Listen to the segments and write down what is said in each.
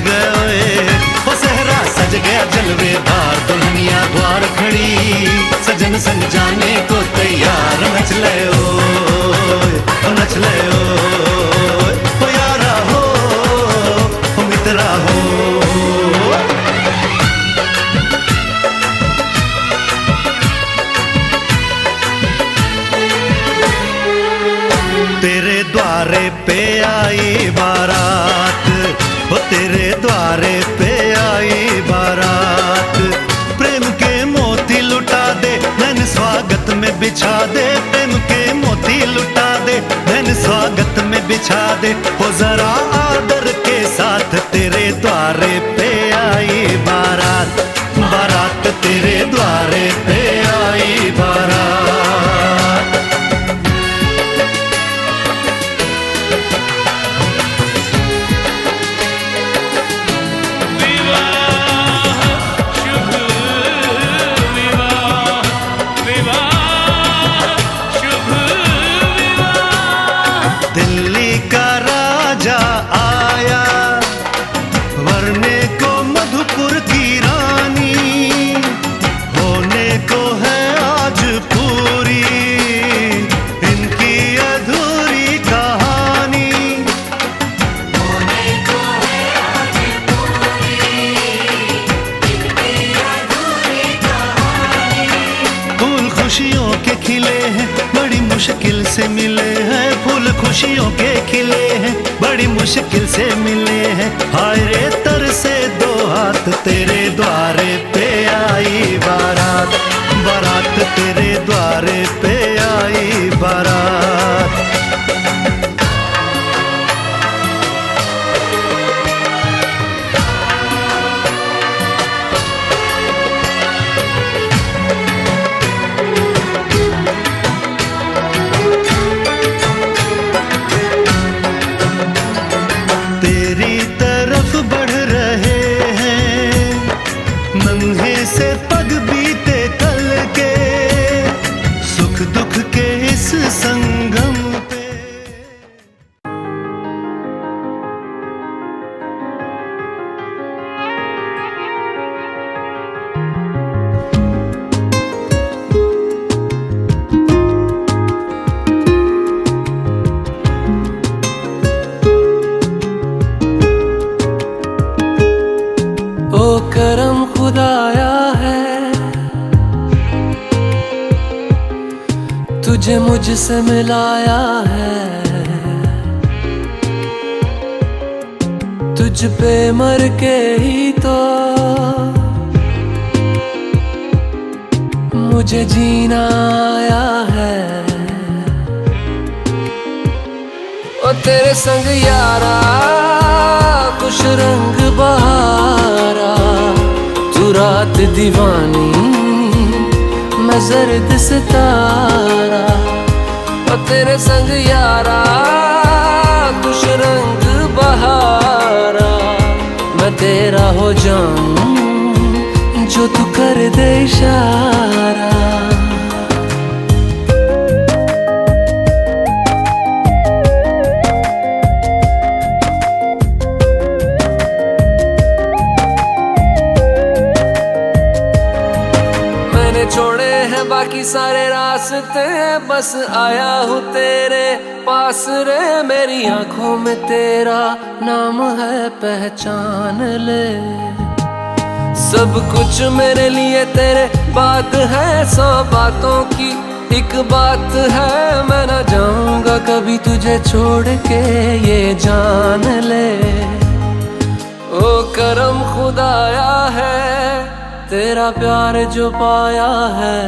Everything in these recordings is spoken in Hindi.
गए ओए। ओ सहरा सज गया जलवेदार, दुल्हनिया द्वार खड़ी, सजन संग जाने को तैयार। नच ले ओए, ओ नच ले ओए, ओ यारा हो, ओ मित्रा हो। तेरे द्वारे पे आई बारात, ओ तेरे द्वारे पे आई बारात। प्रेम के मोती लुटा दे, धन स्वागत में बिछा दे। प्रेम के मोती लुटा दे, धन स्वागत में बिछा दे। ओ जरा आदर के साथ तेरे द्वारे पे आई बारात, बारात तेरे द्वारे पे आई बारात। दिल्ली का राजा आया, वरने को मधुपुर की रानी, होने को है आज पूरी इनकी अधूरी कहानी। होने को है आज पूरी इनकी अधूरी कहानी। फूल खुशियों के खिले हैं, बड़ी मुश्किल से मिले हैं। फूल खुशियों के खिले हैं, बड़ी मुश्किल से मिले हैं। हाय रे तरसे दो हाथ, तेरे द्वारे पे आई बारात, बारात तेरे द्वारे पे आई बारात। तेरी तरफ बढ़ रहे हैं नन्हे से पग बीते कल के, सुख दुख के इस संगम पे। ओ करम खुदाया है, तुझे मुझसे मिलाया है। तुझ पे मर के ही तो मुझे जीना आया है। ओ तेरे संग यारा खुश रंग बहारा, तू रात दीवानी मैं जर्द सितारा। ओ तेरे संग यारा खुश रंग बहारा, मैं तेरा हो जाऊं जो तू कर दे इशारा। छोड़े हैं बाकी सारे रास्ते, बस आया हूँ तेरे पास रे। मेरी आंखों में तेरा नाम है, पहचान ले। सब कुछ मेरे लिए तेरे बात है, 100 बातों की एक बात है। मैं ना जाऊंगा कभी तुझे छोड़ के, ये जान ले। ओ करम खुदाया है, तेरा प्यार जो पाया है।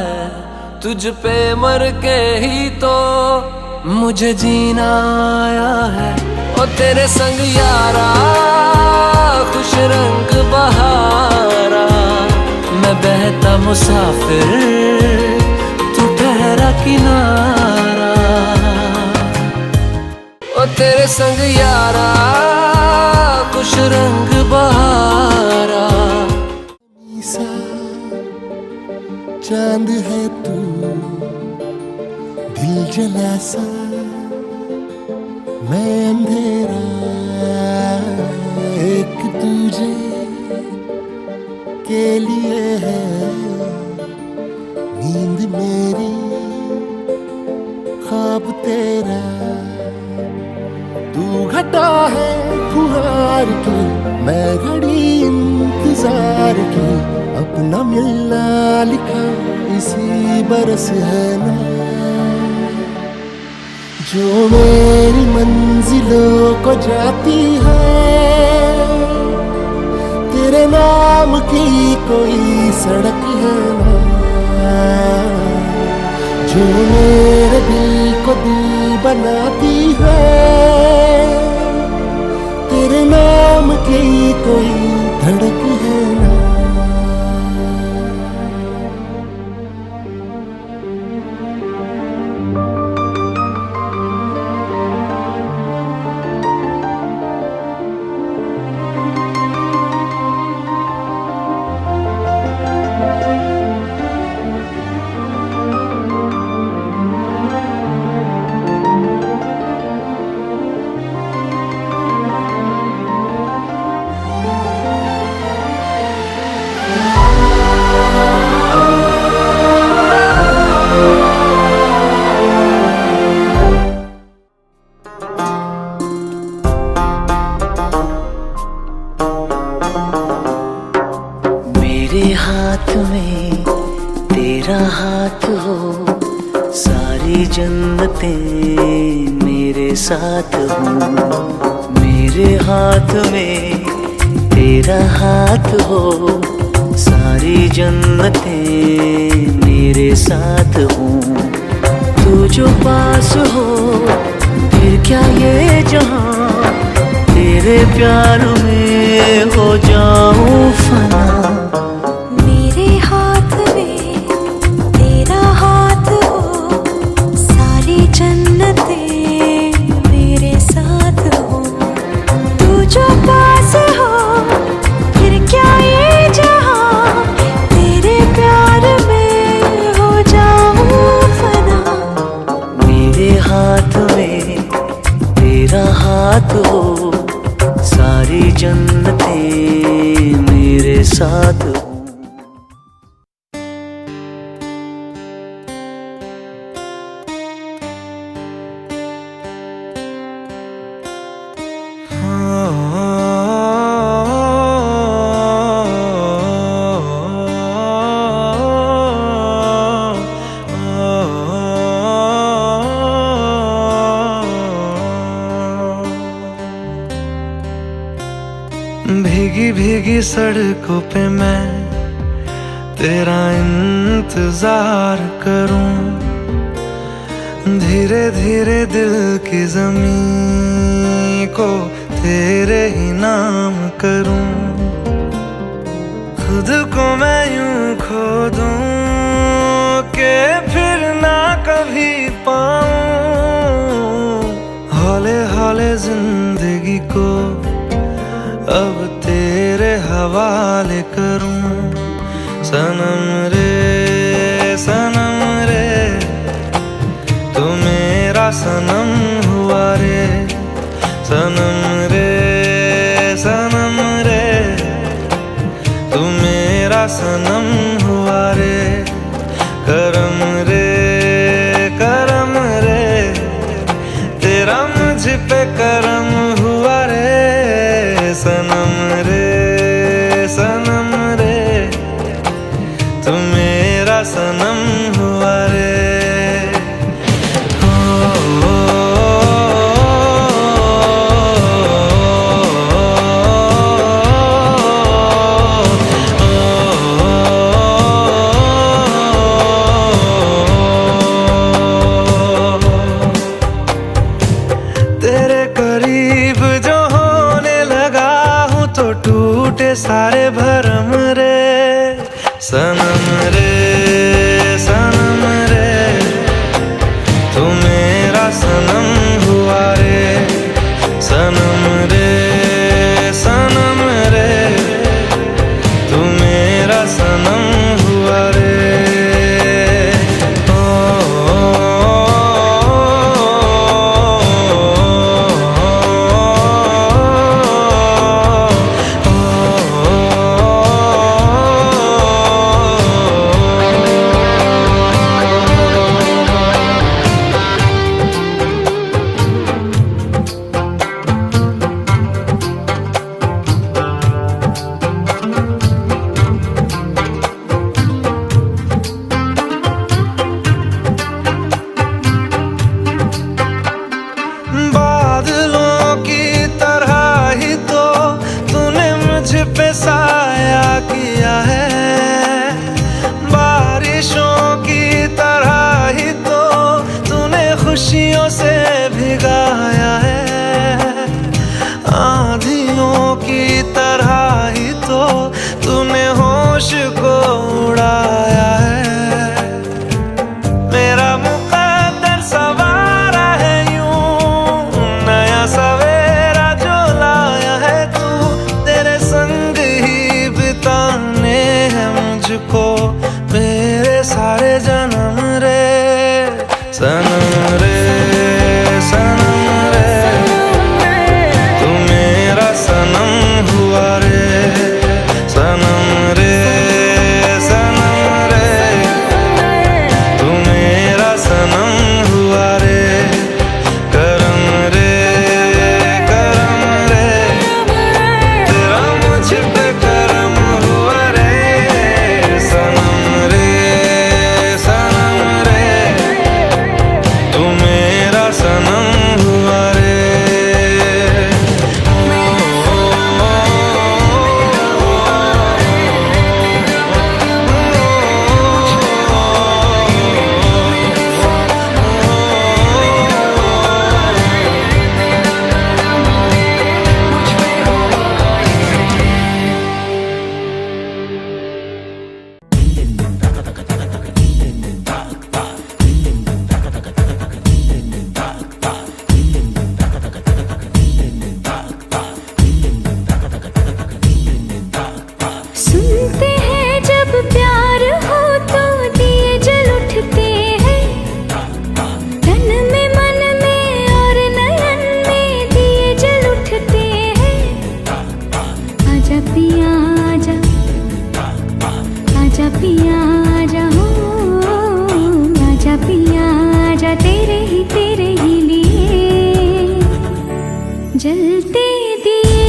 तुझ पे मर के ही तो मुझे जीना आया है। ओ तेरे संग यारा खुश रंग बहारा, मैं बहता मुसाफिर तू ठहरा किनारा। ओ तेरे संग यारा खुश रंग बहारा। चांद है तू दिल जला सा, मैं अंधेरा एक तू घटा है फुहार की, मैं घड़ी इंतजार की, अपना मिलना लिखा इसी बरस है ना। जो मेरी मंजिलों को जाती है, तेरे नाम की कोई सड़क है ना। जो मेरे दिल को दिल बनाती है, तेरे नाम की कोई धड़क है ना। मेरे हाथ में तेरा हाथ हो, सारी जन्नतें मेरे साथ हो। मेरे हाथ में तेरा हाथ हो, सारी जन्नतें मेरे साथ हो। तू जो पास हो फिर क्या ये जहां, तेरे प्यार में हो जाऊं फना। मेरे हाथ में तेरा हाथ हो, सारी जन्नतें मेरे साथ हो। तू जो पास हो फिर क्या ये जहां, तेरे प्यार में हो जाऊं फना। मेरे हाथ में तेरा हाथ हो, सारी जन्नतें मेरे साथ हो। भीगी भीगी सड़कों पे मैं तेरा इंतजार करूं, धीरे धीरे दिल की ज़मीं को तेरे ही नाम करूं। खुद को मैं यूं खो दूं कि फिर ना कभी पाऊं। हौले हौले जिंदगी को अब तेरे हवाले करूं। सनम रे तू मेरा सनम हुआ रे। सनम रे तू मेरा सनम हुआ रे। करम रे तेरा मुझ पे करम हुआ रे। सनम रे तू मेरा सनम हुआ रे। तेरे करीब जो होने लगा हूँ तो टूटे सारे भरम रे। सनम रे तू मेरा सनम हुआ रे। सनम रे तू मेरा सनम हुआ रे। होश को उड़ाया है। मेरा मुकद्दर सवारा है यूं, नया सवेरा जो लाया है तू। तेरे संग ही बिताने हैं मुझको मेरे सारे जन्म रे सनम रे सनम रे। तू मेरा सनम हुआ रे सनम रे सनम रे। तू मेरा सनम हुआ रे करम रे करम रे। तेरा मुझ पे करम हुआ रे सनम रे सनम रे। तू मेरा सनम हुआ रे। सुनते हैं जब प्यार हो तो दिए जल उठते हैं। तन में मन में और नयन में दिए जल उठते हैं। आजा पिया आजा, आजा पिया आजा हो, आजा पिया आजा तेरे ही लिए जलते दिए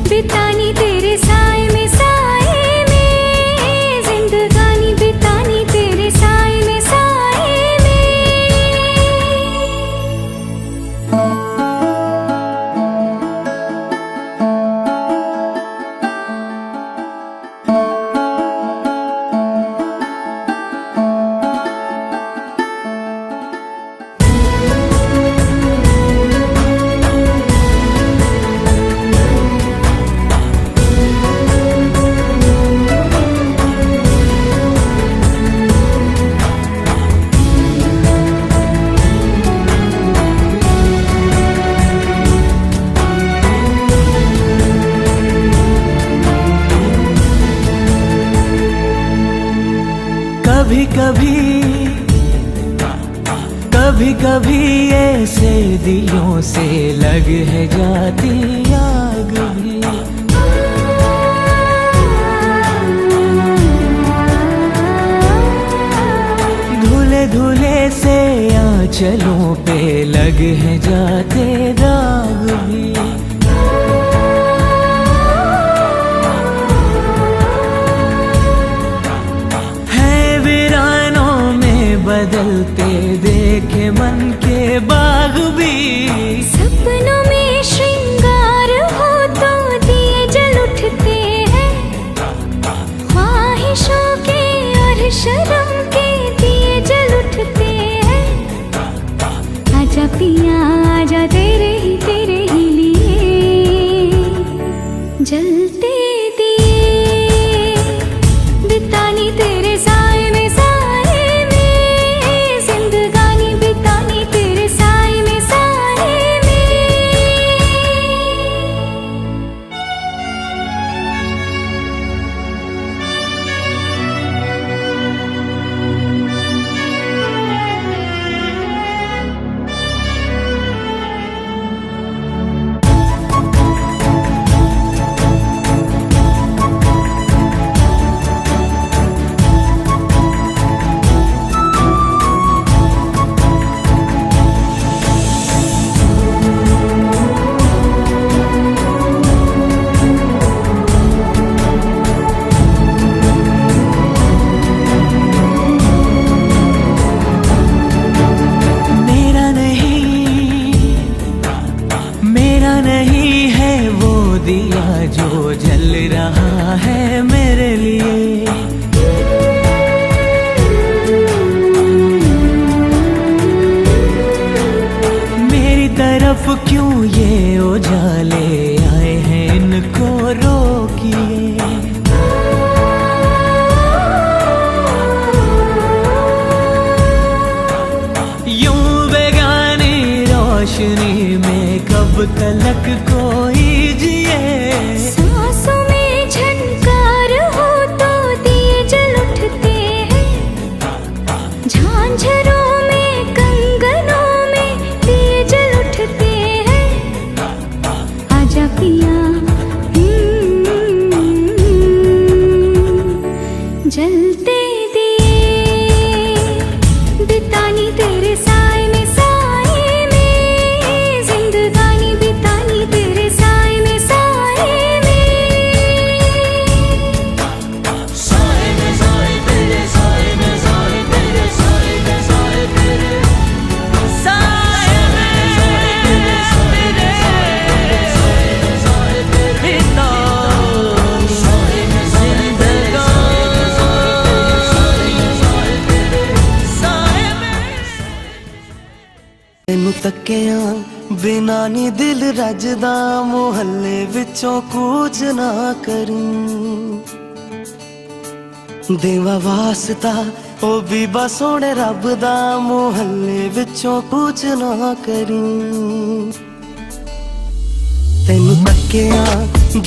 बितानी तेरे साए में जिंदगानी बितानी तेरे साए में कभी कभी कभी ऐसे दिलों से लग है जाती आग भी। धुले धुले से आंचलों पे लग है जाते दाग भी। बदलते देखे मन के बाग भी। सपनों में श्रृंगार हो तो दिए जल उठते हैं। ख्वाहिशों के और शर्म के दिए जल उठते हैं। आजा पिया आजा तेरे ही लिए जलते दिए बितानी तेरे साए में जिंदगानी बितानी तेरे साए में तरफ क्यों ये उजाले आए हैं, इनको रोकिए। रोशनी में कब तलक कोई जिए। सांसों में झनकार हो तो दिए जल उठते हैं, झांझरों में कंगनों में दिए जल उठते हैं। आजा पिया जलते दिए, बितानी तेरे साए में, साए में जिंदगानी बितानी तेरे साए में, साए में। साए में साए तेरे, साए में साए तेरे, साए में साए तेरे, साए में तेरे, साए में साए तेरे, साए में साए तेरे, ਤੈਨੂੰ ਤੱਕਿਆ ਬਿਨਾ ਨੀ ਦਿਲ ਰੱਜਦਾ, ਮੁਹੱਲੇ ਵਿੱਚੋਂ ਕੂਚ ਨਾ ਕਰੀ। ਦੇਵਾ ਵਾਸਤਾ ਉਹ ਵੀ ਬਸ ਸੋਹਣੇ ਰੱਬ ਦਾ, ਮੁਹੱਲੇ ਵਿੱਚੋਂ ਕੂਚ ਨਾ ਕਰੀ। ਤੈਨੂੰ ਤੱਕਿਆ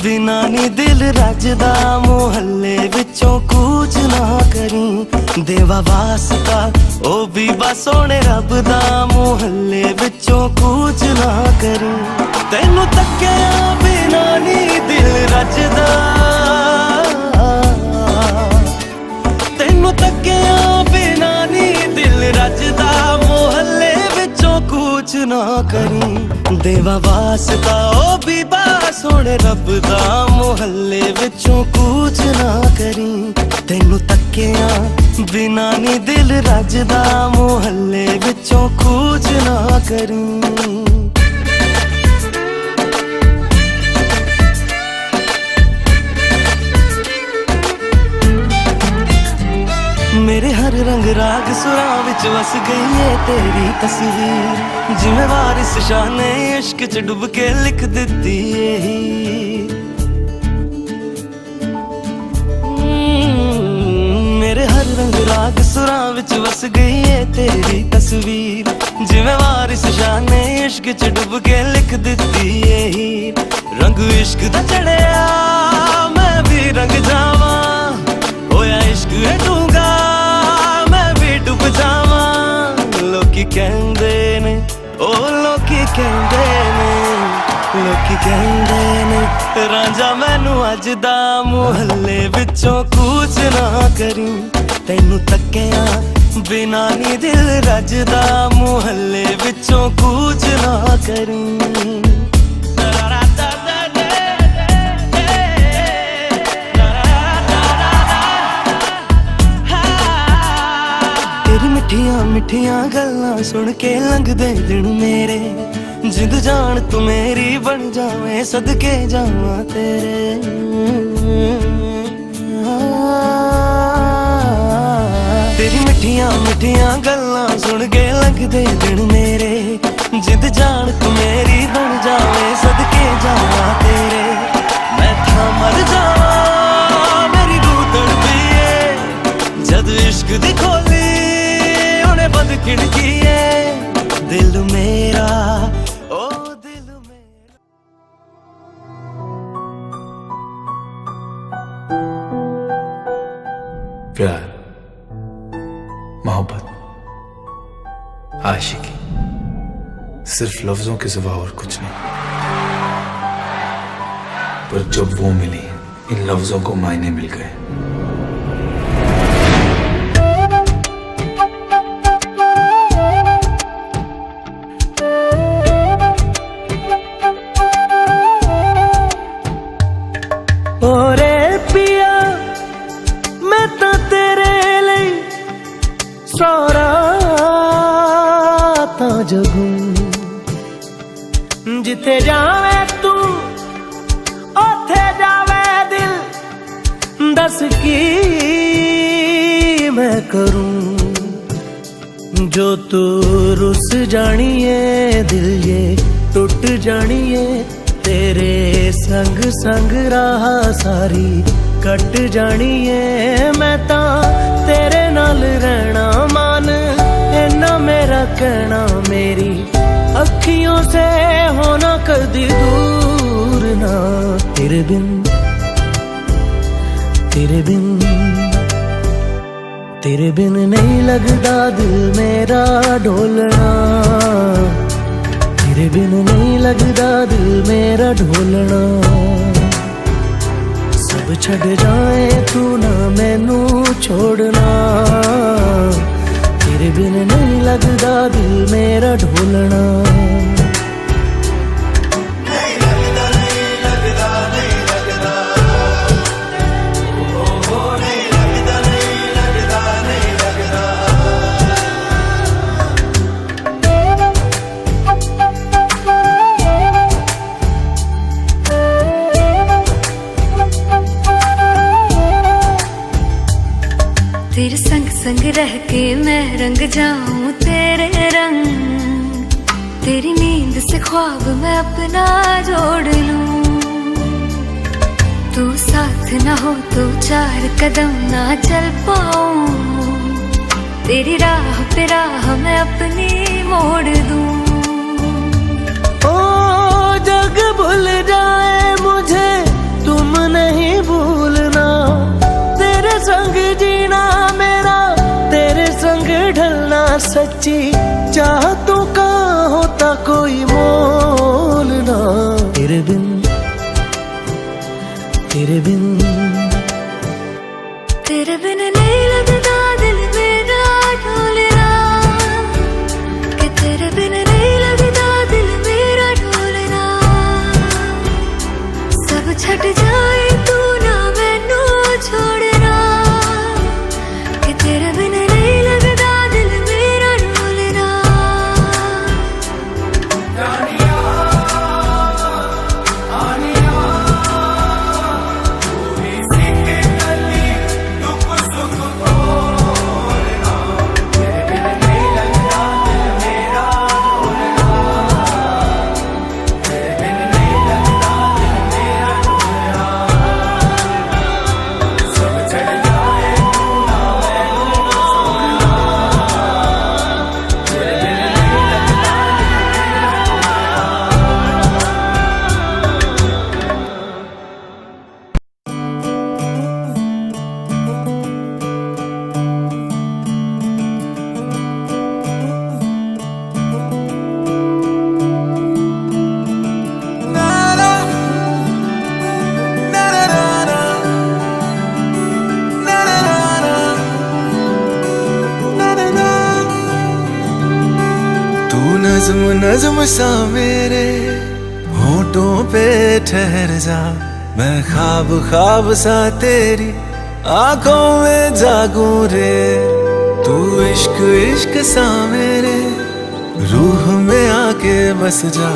ਬਿਨਾ ਨੀ ਦਿਲ ਰੱਜਦਾ, ਮੁਹੱਲੇ ਵਿੱਚੋਂ ਕੂਚ ਨਾ ਕਰੀ। ਦੇਵਾ ਵਾਸਤਾ ਉਹ ਵੀ ਬਸ ਸੋਹਣੇ ਰੱਬ ਦਾ, ਮੁਹੱਲੇ ਵਿੱਚੋਂ ਕੂਚ ਨਾ ਕਰੀ। ਤੈਨੂੰ ਤੱਕਿਆ ਬਿਨਾ ਨੀ ਦਿਲ ਰੱਜਦਾ, ਤੈਨੂੰ ਤੱਕਿਆ ਬਿਨਾ ਨੀ ਦਿਲ ਰੱਜਦਾ, ਮੁਹੱਲੇ ਵਿੱਚੋਂ ਕੂਚ ਨਾ ਕਰੀ। ਦੇਵਾ ਵਾਸਤਾ ਉਹ ਵੀ ਬਸ ਸੋਹਣੇ ਰੱਬ ਦਾ, ਮੁਹੱਲੇ ਵਿੱਚੋਂ ਕੂਚ ਨਾ ਕਰੀ। ਤੈਨੂੰ ਤੱਕਿਆ ਬਿਨਾ ਨੀ ਦਿਲ ਰੱਜਦਾ, ਮੁਹੱਲੇ ਵਿੱਚੋਂ ਕੂਚ ਨਾ ਕਰੀ। ਮੇਰੇ ਹਰ ਰੰਗ ਰਾਗ ਸੁਰਾਂ ਵਿੱਚ ਵਸ ਗਈ ਏ ਤੇਰੀ ਤਸਵੀਰ, ਜਿਵੇਂ ਵਾਰਿਸ ਸ਼ਾਹ ਨੇ ਇਸ਼ਕ 'ਚ ਡੁੱਬ ਕੇ ਲਿਖ ਦਿੱਤੀ ਏ। ਮੇਰੇ ਹਰ ਰੰਗ ਰਾਗ ਸੁਰਾਂ ਵਿੱਚ ਵਸ ਗਈ ਏ ਤੇਰੀ ਤਸਵੀਰ, ਜਿਵੇਂ ਵਾਰਿਸ ਸ਼ਾਹ ਨੇ ਇਸ਼ਕ 'ਚ ਡੁੱਬ ਕੇ ਲਿਖ ਦਿੱਤੀ ਏ। ਰੰਗ ਇਸ਼ਕ ਦਾ ਚੜਿਆ ਮੈਂ ਵੀ ਰੰਗ ਜਾਵਾਂ, ਹੋਇਆ ਇਸ਼ਕ ਹੈ ਡੂੰਘਾ ਮੈਂ ਵੀ ਡੁੱਬ ਜਾਵਾਂ। ਲੋਕੀ ਕਹਿੰਦੇ ਨੇ, ਉਹ ਲੋਕੀ ਕਹਿੰਦੇ ਨੇ, ਲੋਕੀ ਕਹਿੰਦੇ ਨੇ ਰਾਂਝਾ ਮੈਨੂੰ ਅੱਜ ਦਾ, ਮੁਹੱਲੇ ਵਿੱਚੋਂ ਕੂਚ ਨਾ ਕਰੀ। ਤੈਨੂੰ ਤੱਕਿਆ ਬਿਨਾ ਨੀ ਦਿਲ ਰੱਜਦਾ, ਮੁਹੱਲੇ ਵਿੱਚੋਂ ਕੂਚ ਨਾ ਕਰੀ। ਮਿੱਠੀਆਂ ਮਿੱਠੀਆਂ ਗੱਲਾਂ ਸੁਣ ਕੇ ਲੰਘਦੇ ਦਿਨ ਮੇਰੇ, ਜਿੰਦ ਜਾਨ ਤੂੰ ਮੇਰੀ ਬਣ ਜਾਵੇਂ, ਸਦਕੇ ਜਾਵਾਂ ਤੇਰੇ। ਤੇਰੀ ਮਿੱਠੀਆਂ ਮਿੱਠੀਆਂ ਗੱਲਾਂ ਸੁਣ ਕੇ ਲੰਘਦੇ ਦਿਨ ਮੇਰੇ, ਜਿੰਦ ਜਾਨ ਤੂੰ ਮੇਰੀ ਬਣ ਜਾਵੇਂ, ਸਦਕੇ ਜਾਵਾਂ ਤੇਰੇ। ਮੈਂ ਤਾਂ ਮਰ ਜਾਵਾਂ ਮੇਰੀ ਰੂਹ ਤੜਪੀ ਏ, ਜਦ ਇਸ਼ਕ ਦੀ ਖੋਲੀ बंद खिड़की है। दिल मेरा ओ दिल मेरा। प्यार, मोहब्बत, आशिकी सिर्फ लफ्जों के सिवा और कुछ नहीं, पर जब वो मिली इन लफ्जों को मायने मिल गए। जिथे जावे तू ओथे जावे दिल, दस की मैं करूं जो तू रुस जानिए, दिल ये टूट जानिए। तेरे संग संग राह सारी कट जानिए, मैं ता तेरे नाल रहना मान, इन्ना मेरा कहना मेरी अखियों से होना कदी दूर ना, तेरे बिन तेरे बिन नहीं लगदा दिल मेरा ढोलना, तेरे बिन नहीं लगदा दिल मेरा ढोलना। सब छड़ जाए तू ना मैनू छोड़ना, तेरे बिन नहीं लगदा दिल मेरा ढोलना। तेरे संग संग रह के मैं रंग जाऊं तेरे रंग, तेरी नींद से ख्वाब मैं अपना जोड़ लूं। तू साथ ना हो तो 4 कदम ना चल पाऊं, तेरी राह पे राह मैं अपनी मोड़ दूं। ओ जग भूल जाए मुझे तुम नहीं भूलना, तेरे संग जीना मेरा तेरे संग ढलना। सच्ची चाहतों का होता कोई मोल ना, तेरे बिन तेरे बिन तेरे बिन नहीं लगदा दिल मेरा ढोलना, कि तेरे बिन नहीं लगदा दिल मेरा ढोलना। सब छट जाए तू ना मैनू छोड़ना, कि तेरे बिन नहीं लगदा दिल मेरा ढोलना। नज़्म नज़्म सा मेरे होठों पे ठहर जा, मैं ख्वाब ख्वाब सा तेरी आंखों में जागूं रे। तू इश्क इश्क सा मेरे रूह में आके बस जा,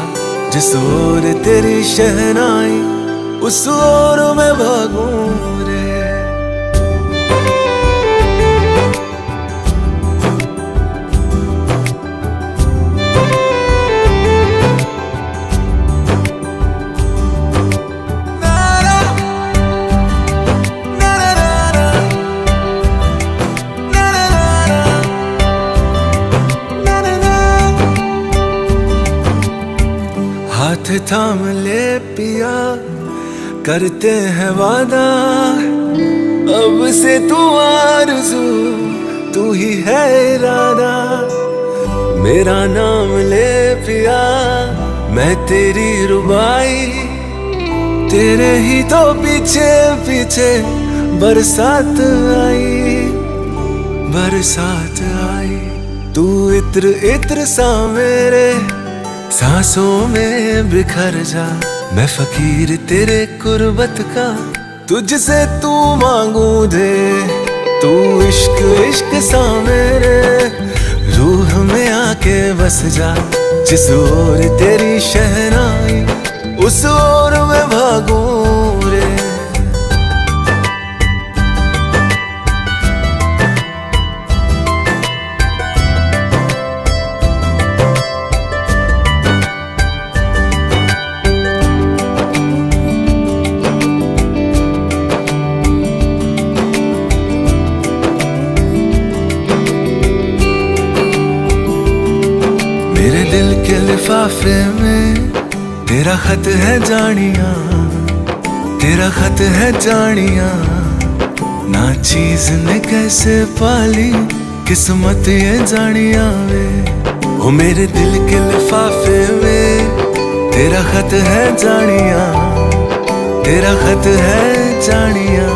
जिस ओर तेरी शहनाई उस ओर मैं भागूं रे। हाथ थाम ले पिया करते हैं वादा, अब से तू आरज़ू तू ही है इरादा। मेरा नाम ले पिया मैं तेरी रुबाई, तेरे ही तो पीछे पीछे बरसात आई, बरसात आई। तू इत्र इत्र सा मेरे सांसों में बिखर जा, मैं फकीर तेरे कुर्बत का तुझसे तू मांगू दे। तू इश्क इश्क सा मेरे रूह में आके बस जा, जिस ओर तेरी शहनाई उस ओर मैं भागूं रे। लिफाफे में तेरा खत है जानिया, तेरा खत है जानिया। ना चीज ने कैसे पाली किस्मत ये जानिया वे। ओ मेरे दिल के लिफाफे में तेरा खत है जानिया, तेरा खत है जानिया।